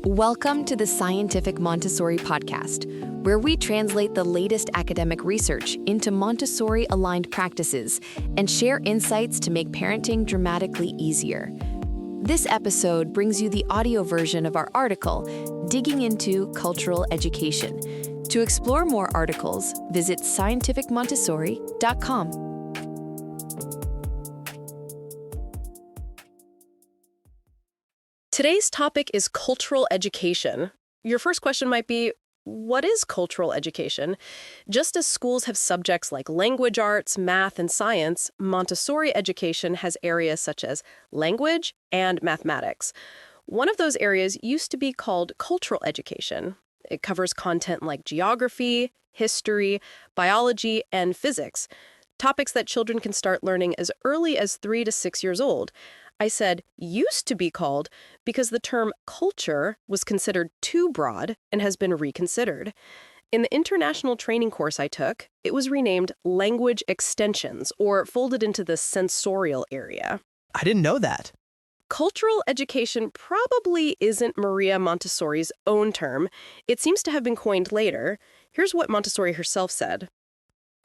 Welcome to the Scientific Montessori podcast, where we translate the latest academic research into Montessori-aligned practices and share insights to make parenting dramatically easier. This episode brings you the audio version of our article, Digging into Cultural Education. To explore more articles, visit scientificmontessori.com. Today's topic is cultural education. Your first question might be, what is cultural education? Just as schools have subjects like language arts, math, and science, Montessori education has areas such as language and mathematics. One of those areas used to be called cultural education. It covers content like geography, history, biology, and physics, topics that children can start learning as early as 3 to 6 years old. I said used to be called because the term culture was considered too broad and has been reconsidered. In the international training course I took, it was renamed language extensions or folded into the sensorial area. I didn't know that. Cultural education probably isn't Maria Montessori's own term. It seems to have been coined later. Here's what Montessori herself said.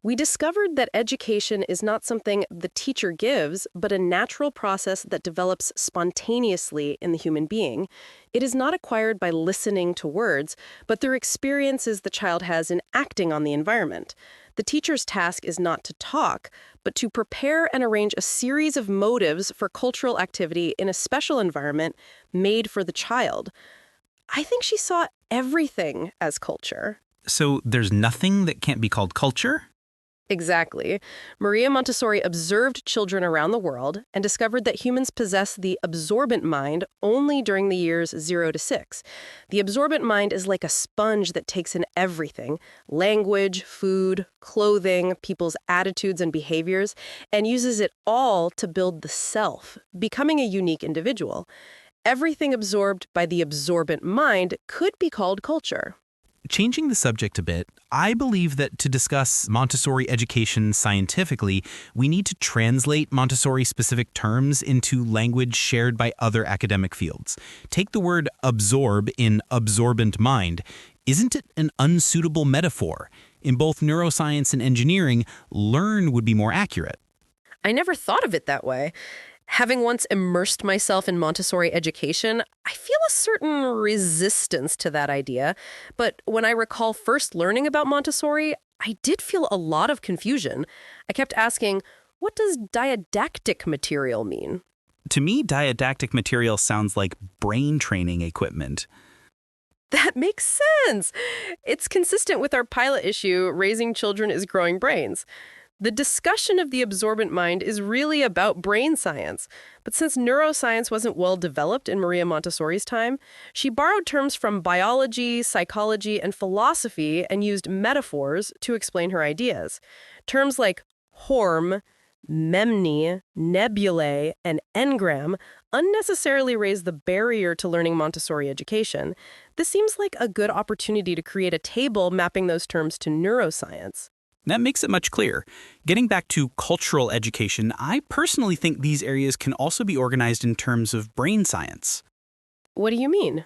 We discovered that education is not something the teacher gives, but a natural process that develops spontaneously in the human being. It is not acquired by listening to words, but through experiences the child has in acting on the environment. The teacher's task is not to talk, but to prepare and arrange a series of motives for cultural activity in a special environment made for the child. I think she saw everything as culture. So there's nothing that can't be called culture? Exactly. Maria Montessori observed children around the world and discovered that humans possess the absorbent mind only during the years 0 to 6. The absorbent mind is like a sponge that takes in everything, language, food, clothing, people's attitudes and behaviors, and uses it all to build the self, becoming a unique individual. Everything absorbed by the absorbent mind could be called culture. Changing the subject a bit, I believe that to discuss Montessori education scientifically, we need to translate Montessori-specific terms into language shared by other academic fields. Take the word absorb in absorbent mind. Isn't it an unsuitable metaphor? In both neuroscience and engineering, learn would be more accurate. I never thought of it that way. Having once immersed myself in Montessori education, I feel a certain resistance to that idea. But when I recall first learning about Montessori, I did feel a lot of confusion. I kept asking, what does didactic material mean? To me, didactic material sounds like brain training equipment. That makes sense. It's consistent with our pilot issue, Raising Children is Growing Brains. The discussion of the absorbent mind is really about brain science. But since neuroscience wasn't well developed in Maria Montessori's time, she borrowed terms from biology, psychology, and philosophy and used metaphors to explain her ideas. Terms like horm, memny, nebulae, and engram unnecessarily raise the barrier to learning Montessori education. This seems like a good opportunity to create a table mapping those terms to neuroscience. That makes it much clearer. Getting back to cultural education, I personally think these areas can also be organized in terms of brain science. What do you mean?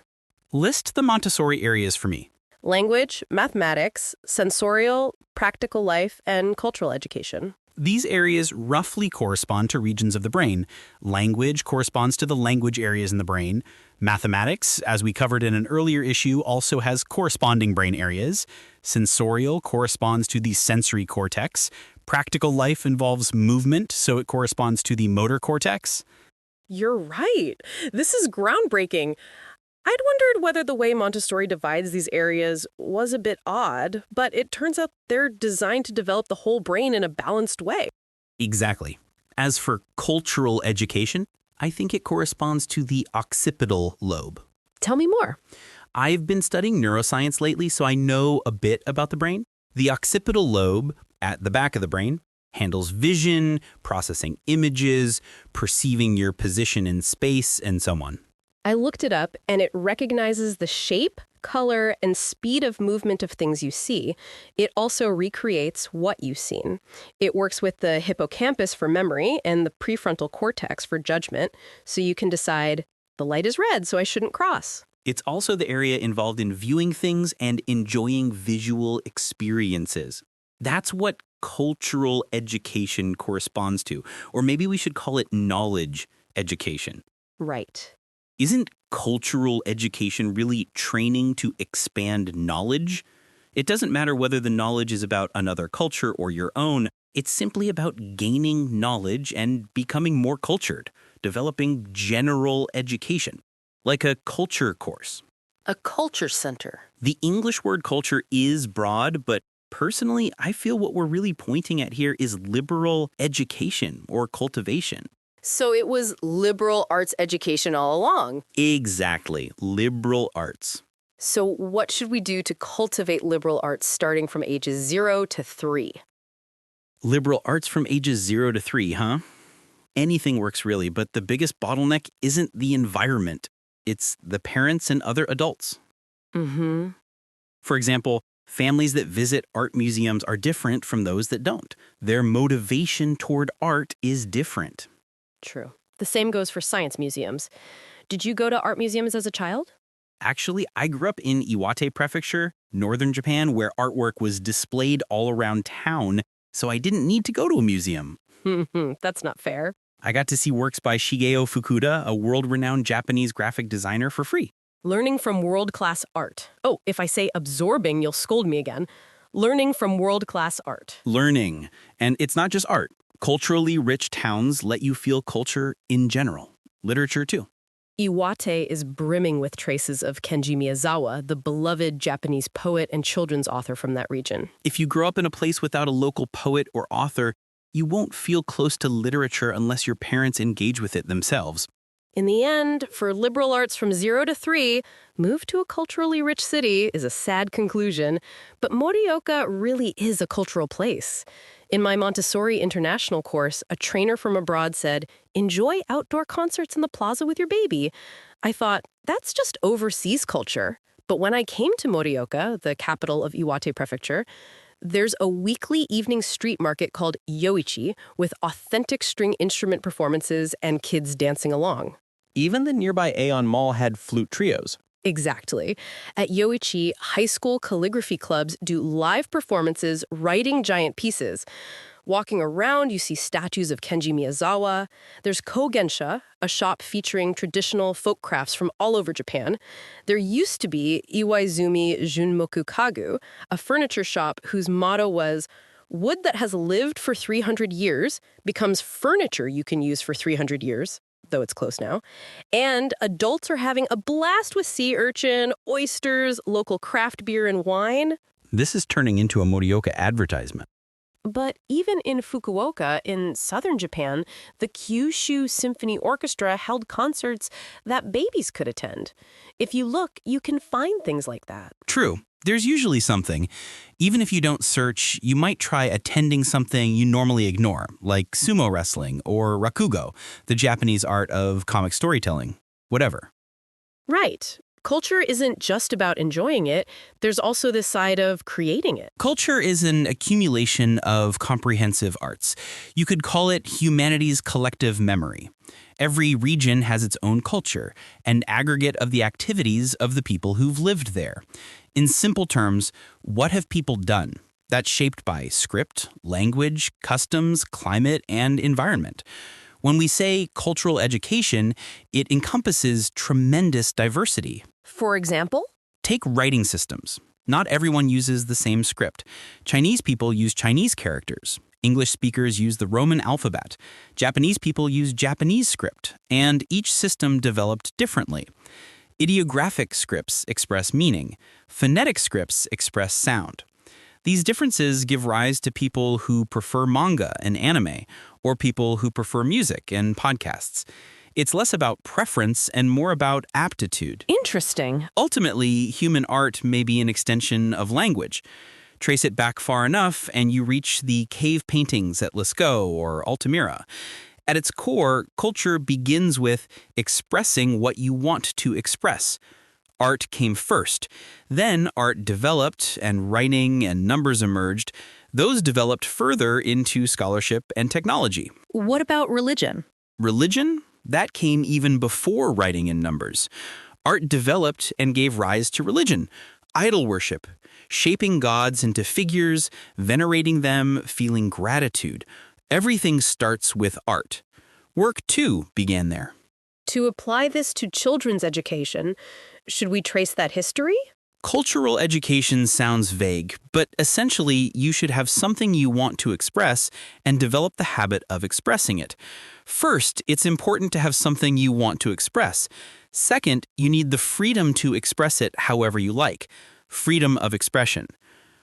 List the Montessori areas for me. Language, mathematics, sensorial, practical life, and cultural education. These areas roughly correspond to regions of the brain. Language corresponds to the language areas in the brain. Mathematics, as we covered in an earlier issue, also has corresponding brain areas. Sensorial corresponds to the sensory cortex. Practical life involves movement, so it corresponds to the motor cortex. You're right. This is groundbreaking. I'd wondered whether the way Montessori divides these areas was a bit odd, but it turns out they're designed to develop the whole brain in a balanced way. Exactly. As for cultural education, I think it corresponds to the occipital lobe. Tell me more. I've been studying neuroscience lately, so I know a bit about the brain. The occipital lobe, at the back of the brain, handles vision, processing images, perceiving your position in space, and so on. I looked it up, and it recognizes the shape, color, and speed of movement of things you see. It also recreates what you've seen. It works with the hippocampus for memory and the prefrontal cortex for judgment, so you can decide, the light is red, so I shouldn't cross. It's also the area involved in viewing things and enjoying visual experiences. That's what cultural education corresponds to, or maybe we should call it knowledge education. Right. Isn't cultural education really training to expand knowledge? It doesn't matter whether the knowledge is about another culture or your own. It's simply about gaining knowledge and becoming more cultured, developing general education, like a culture course. A culture center. The English word culture is broad, but personally, I feel what we're really pointing at here is liberal education or cultivation. So it was liberal arts education all along. Exactly, liberal arts. So what should we do to cultivate liberal arts starting from ages 0 to 3? Liberal arts from ages 0 to 3, huh? Anything works really, but the biggest bottleneck isn't the environment. It's the parents and other adults. Mm-hmm. For example, families that visit art museums are different from those that don't. Their motivation toward art is different. True. The same goes for science museums. Did you go to art museums as a child? Actually, I grew up in Iwate Prefecture, northern Japan, where artwork was displayed all around town, so I didn't need to go to a museum. That's not fair. I got to see works by Shigeo Fukuda, a world-renowned Japanese graphic designer, for free. Learning from world-class art. Oh, if I say absorbing, you'll scold me again. Learning from world-class art. Learning. And it's not just art. Culturally rich towns let you feel culture in general. Literature, too. Iwate is brimming with traces of Kenji Miyazawa, the beloved Japanese poet and children's author from that region. If you grow up in a place without a local poet or author, you won't feel close to literature unless your parents engage with it themselves. In the end, for liberal arts from 0 to 3, move to a culturally rich city is a sad conclusion, but Morioka really is a cultural place. In my Montessori International course, a trainer from abroad said, "Enjoy outdoor concerts in the plaza with your baby." I thought, that's just overseas culture. But when I came to Morioka, the capital of Iwate Prefecture, there's a weekly evening street market called Yoichi with authentic string instrument performances and kids dancing along. Even the nearby Aeon Mall had flute trios. Exactly. At Yoichi, high school calligraphy clubs do live performances writing giant pieces. Walking around, you see statues of Kenji Miyazawa. There's Kogensha, a shop featuring traditional folk crafts from all over Japan. There used to be Iwaizumi Junmoku Kagu, a furniture shop whose motto was, "Wood that has lived for 300 years becomes furniture you can use for 300 years." Though it's close now. And adults are having a blast with sea urchin, oysters, local craft beer and wine. This is turning into a Morioka advertisement. But even in Fukuoka, in southern Japan, the Kyushu Symphony Orchestra held concerts that babies could attend. If you look, you can find things like that. True. There's usually something. Even if you don't search, you might try attending something you normally ignore, like sumo wrestling or rakugo, the Japanese art of comic storytelling. Whatever. Right. Culture isn't just about enjoying it. There's also this side of creating it. Culture is an accumulation of comprehensive arts. You could call it humanity's collective memory. Every region has its own culture, an aggregate of the activities of the people who've lived there. In simple terms, what have people done? That's shaped by script, language, customs, climate, and environment. When we say cultural education, it encompasses tremendous diversity. For example? Take writing systems. Not everyone uses the same script. Chinese people use Chinese characters. English speakers use the Roman alphabet. Japanese people use Japanese script, and each system developed differently. Ideographic scripts express meaning. Phonetic scripts express sound. These differences give rise to people who prefer manga and anime, or people who prefer music and podcasts. It's less about preference and more about aptitude. Interesting. Ultimately, human art may be an extension of language. Trace it back far enough, and you reach the cave paintings at Lascaux or Altamira. At its core, culture begins with expressing what you want to express. Art came first. Then art developed, and writing and numbers emerged. Those developed further into scholarship and technology. What about religion? Religion? That came even before writing and numbers. Art developed and gave rise to religion, idol worship, shaping gods into figures, venerating them, feeling gratitude. Everything starts with art. Work, too, began there. To apply this to children's education, should we trace that history? Cultural education sounds vague, but essentially you should have something you want to express and develop the habit of expressing it. First, it's important to have something you want to express. Second, you need the freedom to express it however you like. Freedom of expression.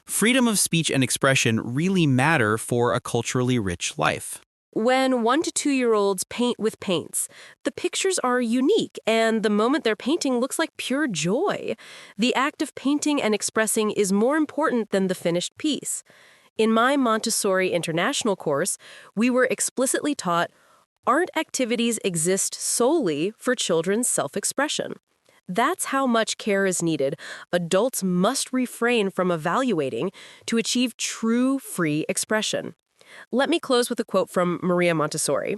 Freedom of speech and expression really matter for a culturally rich life. When 1 to 2-year-olds paint with paints, the pictures are unique, and the moment they're painting looks like pure joy. The act of painting and expressing is more important than the finished piece. In my Montessori International course, we were explicitly taught art activities exist solely for children's self-expression. That's how much care is needed. Adults must refrain from evaluating to achieve true free expression. Let me close with a quote from Maria Montessori.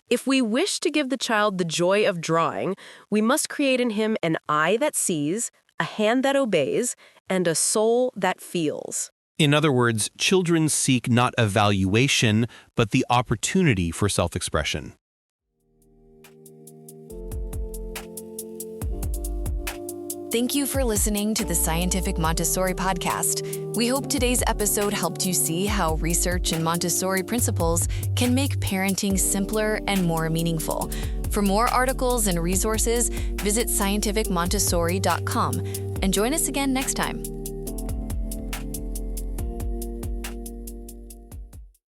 If we wish to give the child the joy of drawing, we must create in him an eye that sees, a hand that obeys, and a soul that feels. In other words, children seek not evaluation, but the opportunity for self-expression. Thank you for listening to the Scientific Montessori podcast. We hope today's episode helped you see how research and Montessori principles can make parenting simpler and more meaningful. For more articles and resources, visit scientificmontessori.com and join us again next time.